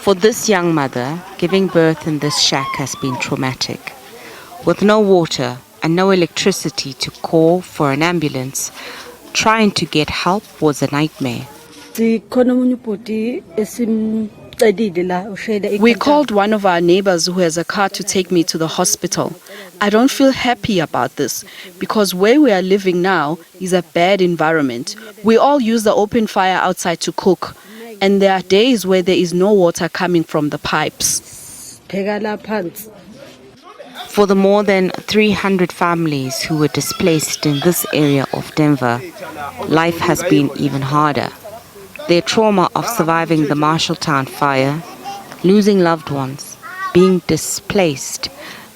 For this young mother, giving birth in this shack has been traumatic. With no water and no electricity to call for an ambulance, trying to get help was a nightmare. We called one of our neighbors who has a car to take me to the hospital. I don't feel happy about this because where we are living now is a bad environment. We all use the open fire outside to cook, and there are days where there is no water coming from the pipes. For the more than 300 families who were displaced in this area of Denver, life has been even harder. Their trauma of surviving the Marshalltown fire, losing loved ones, being displaced,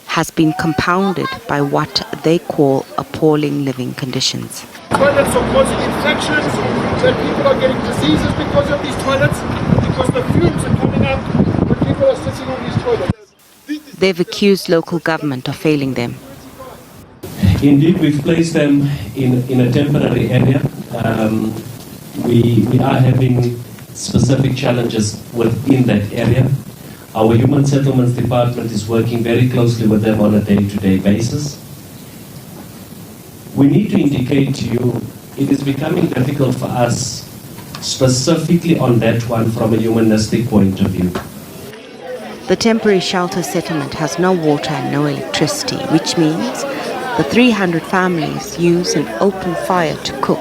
has been compounded by what they call appalling living conditions. Toilets are causing infections, so people are getting diseases because of these toilets, because the fumes are coming out when people are sitting on these toilets. They've accused local government of failing them. Indeed, we've placed them in a temporary area. We are having specific challenges within that area. Our Human Settlements Department is working very closely with them on a day-to-day basis. We need to indicate to you it is becoming difficult for us, specifically on that one from a humanistic point of view. The temporary shelter settlement has no water and no electricity, which means the 300 families use an open fire to cook.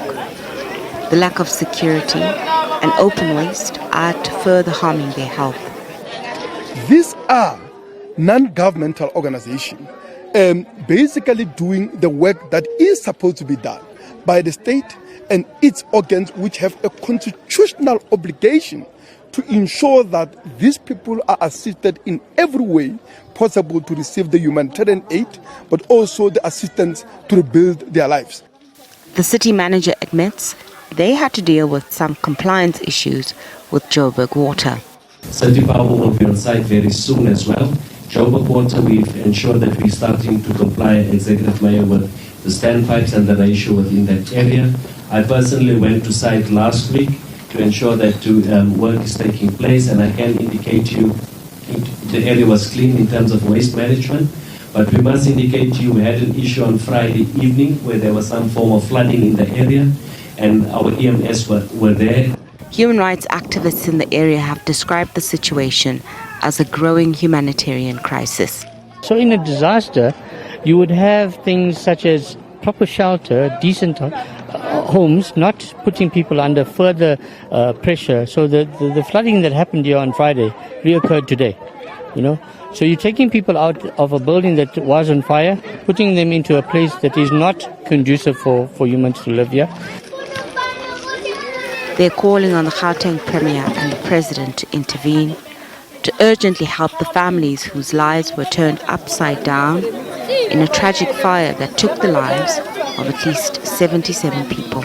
The lack of security and open waste add to further harming their health. These are non-governmental organizations basically doing the work that is supposed to be done by the state and its organs, which have a constitutional obligation to ensure that these people are assisted in every way possible to receive the humanitarian aid, but also the assistance to rebuild their lives. The city manager admits they had to deal with some compliance issues with Joburg Water. City Power will be on site very soon as well. Joburg Water, we've ensured that we're starting to comply, Executive Mayor, with the standpipes and the ratio within that area. I personally went to site last week to ensure that work is taking place, and I can indicate to you the area was clean in terms of waste management. But we must indicate to you we had an issue on Friday evening where there was some form of flooding in the area, and our EMS were there. Human rights activists in the area have described the situation as a growing humanitarian crisis. So in a disaster, you would have things such as proper shelter, decent homes, not putting people under further pressure. So the flooding that happened here on Friday reoccurred today, So you're taking people out of a building that was on fire, putting them into a place that is not conducive for humans to live here. They're calling on the Gauteng Premier and the President to intervene, to urgently help the families whose lives were turned upside down in a tragic fire that took the lives of at least 77 people.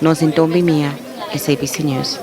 Nozintombi Mia, SABC News.